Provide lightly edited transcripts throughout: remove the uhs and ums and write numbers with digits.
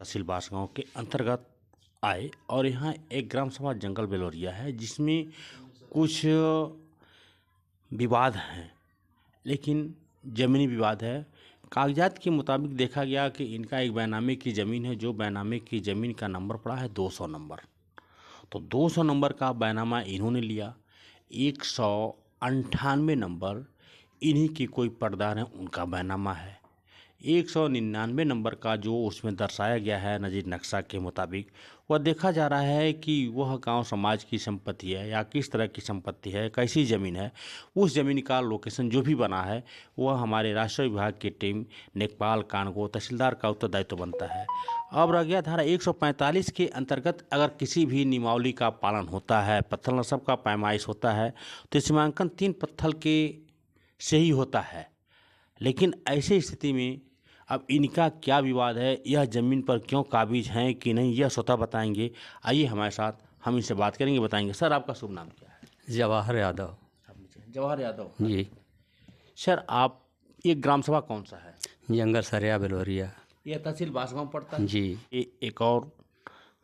तहसील बांसगांव के अंतर्गत आए और यहाँ एक ग्राम सभा जंगल बेलोरिया है जिसमें कुछ विवाद हैं, लेकिन ज़मीनी विवाद है। कागजात के मुताबिक देखा गया कि इनका एक बैनामे की ज़मीन है, जो बैनामे की ज़मीन का नंबर पड़ा है 200 नंबर। तो 200 नंबर का बैनामा इन्होंने लिया, 198 नंबर इन्हीं की कोई पर्दार है उनका बैनामा है। 199 नंबर का जो उसमें दर्शाया गया है नज़ीर नक्शा के मुताबिक, वह देखा जा रहा है कि वह गांव समाज की संपत्ति है या किस तरह की संपत्ति है, कैसी ज़मीन है। उस ज़मीन का लोकेशन जो भी बना है वह हमारे राजस्व विभाग की टीम नेकपाल कानगो तहसीलदार का उत्तरदायित्व बनता है। अब रह गया धारा 145 के अंतर्गत, अगर किसी भी नियमावली का पालन होता है, पत्थर नस्ब का पैमाइश होता है, तो सीमांकन 3 पत्थर के से ही होता है। लेकिन ऐसी स्थिति में अब इनका क्या विवाद है, यह ज़मीन पर क्यों काबिज हैं कि नहीं, यह स्वतः बताएंगे। आइए हमारे साथ, हम इनसे बात करेंगे, बताएंगे। सर, आपका शुभ नाम क्या है? जवाहर यादव। जवाहर यादव जी। सर, आप ये ग्राम सभा कौन सा है? जंगल सरिया बेलोरिया। यह तहसील बांसगांव पड़ता है जी। एक और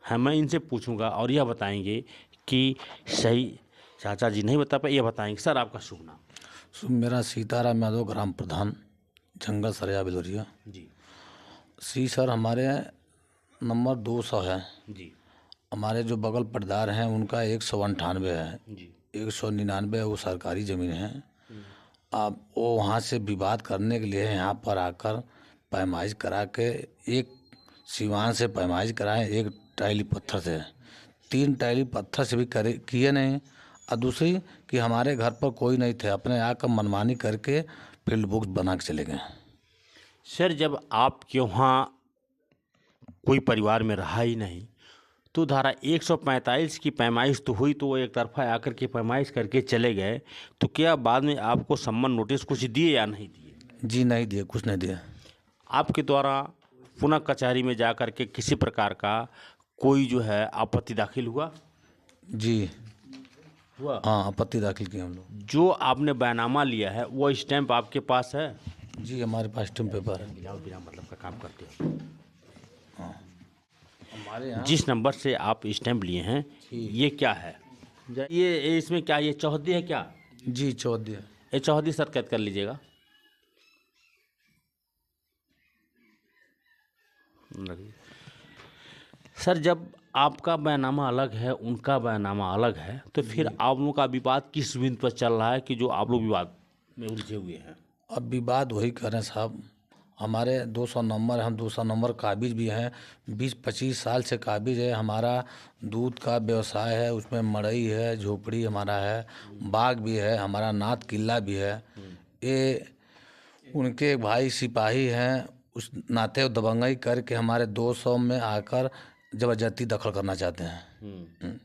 है, मैं इनसे पूछूंगा और यह बताएंगे कि सही चाचा जी नहीं बता पाए, यह बताएंगे। सर, आपका शुभ नाम? मेरा सीताराम यादव, ग्राम प्रधान, जंगल सरिया बेलोरिया। जी सर, हमारे नंबर 200 है। जी हमारे जो बगल पटदार हैं उनका 198 है। जी 199 वो सरकारी ज़मीन है। अब वो वहाँ से विवाद करने के लिए यहाँ पर आकर पैमाइश करा के, एक सिवान से पैमाइश कराए, एक टाइली पत्थर से, 3 टाइली पत्थर से भी करे किए नहीं। और दूसरी कि हमारे घर पर कोई नहीं थे, अपने आकर मनमानी करके फील्ड बुक्स बना के चले गए। सर, जब आपके वहाँ कोई परिवार में रहा ही नहीं तो धारा 145 की पैमाइश तो हुई, तो वो एक तरफा आकर के पैमाइश करके चले गए, तो क्या बाद में आपको सम्मन नोटिस कुछ दिए या नहीं दिए? जी नहीं दिए, कुछ नहीं दिया। आपके द्वारा पुनः कचहरी में जा कर के किसी प्रकार का कोई जो है आपत्ति दाखिल हुआ? जी हुआ। हाँ, आपत्ति दाखिल की हम लोग। जो आपने बैनामा लिया है वो स्टैंप आपके पास है? जी, हमारे पास स्टैम्प पेपर है। बिना मतलब का काम करते हो। हमारे यहाँ जिस नंबर से आप स्टैंप लिए हैं, ये क्या है? ये इसमें क्या, ये चौहद्दी है क्या? जी, 14 है। ये चौहद्दी सर कैद कर लीजिएगा। सर, जब आपका बैनामा अलग है, उनका बैनामा अलग है, तो फिर आप लोगों का विवाद किस बिंदु पर चल रहा है कि जो आप लोग विवाद में उलझे हुए हैं? अब विवाद वही कर रहे हैं साहब, हमारे 200 नंबर, हम 200 नंबर काबिज भी हैं, 20-25 साल से काबिज है। हमारा दूध का व्यवसाय है, उसमें मड़ई है, झोपड़ी हमारा है, बाग भी है, हमारा नाथ किला भी है। ये उनके भाई सिपाही हैं, उस नाते वो दबंगई करके हमारे 200 में आकर जबरदस्ती दखल करना चाहते हैं।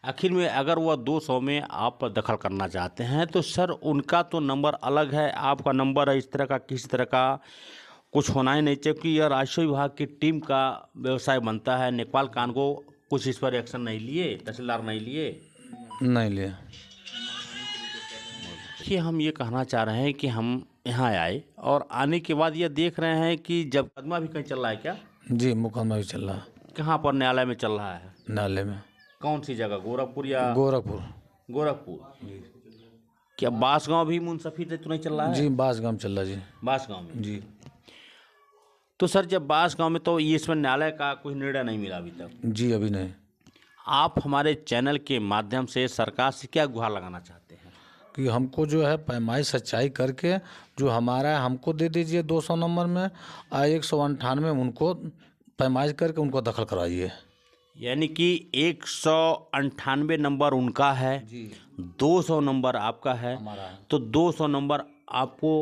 आखिर में अगर वह 200 में आप दखल करना चाहते हैं तो सर उनका तो नंबर अलग है, आपका नंबर है, इस तरह का किसी तरह का कुछ होना ही नहीं चाहिए, क्योंकि यह राजस्व विभाग की टीम का व्यवसाय बनता है। नेकपाल कानगो कुछ इस पर एक्शन नहीं लिए, तहसीलदार नहीं लिए? नहीं लिया। कि हम ये कहना चाह रहे हैं कि हम यहाँ आए और आने के बाद ये देख रहे हैं कि जब मुकदमा भी कहीं चल रहा है क्या? जी, मुकदमा भी चल रहा है। कहाँ पर न्यायालय में चल रहा है? नाले में। कौन सी जगह, गोरखपुर या गोरखपुर? गोरखपुर। क्या बांसगांव भी मुंसफी तो नहीं चल रहा है? जी, बांसगांव चल रहा है। जी, बांसगांव में। जी। तो सर, जब बांसगांव में, तो ये इसमें न्यायालय का कोई निर्णय नहीं मिला अभी तक? जी, अभी नहीं। आप हमारे चैनल के माध्यम से सरकार से क्या गुहार लगाना चाहते हैं? कि हमको जो है पैमाइश सच्चाई करके जो हमारा है हमको दे दीजिए 200 नंबर में, और 198 उनको पैमाइश करके उनको दखल करवाइए। यानी कि 198 नंबर उनका है, 200 नंबर आपका है, तो 200 नंबर आपको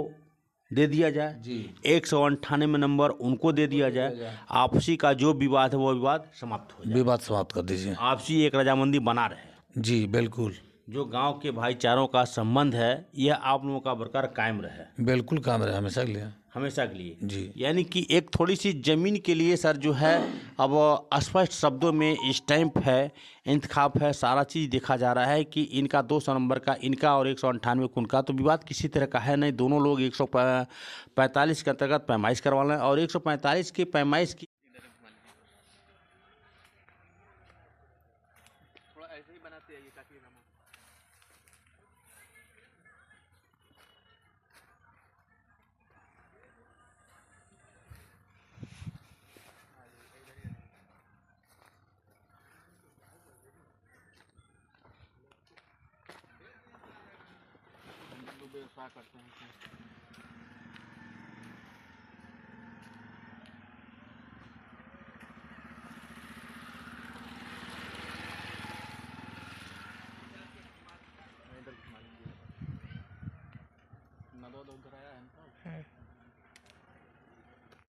दे दिया जाए जी, 198 नंबर उनको दे दिया जाए। आपसी का जो विवाद है वो विवाद समाप्त हो जाए, विवाद समाप्त कर दीजिए। आपसी एक रजामंदी बना रहे। जी, बिल्कुल जो गांव के भाईचारों का संबंध है यह आप लोगों का बरकरार कायम रहे, बिल्कुल काम रहे हमेशा के लिए। हमेशा के लिए। जी, यानी कि एक थोड़ी सी ज़मीन के लिए सर जो है, अब स्पष्ट शब्दों में स्टैंप है, इंतखाब है, सारा चीज़ देखा जा रहा है कि इनका 200 नंबर का इनका और 198 उनका, तो विवाद किसी तरह का है नहीं। दोनों लोग 145 के अंतर्गत पैमाइश करवा लें और 145 की पैमाइश की व्यवसाय करते हैं इसमें?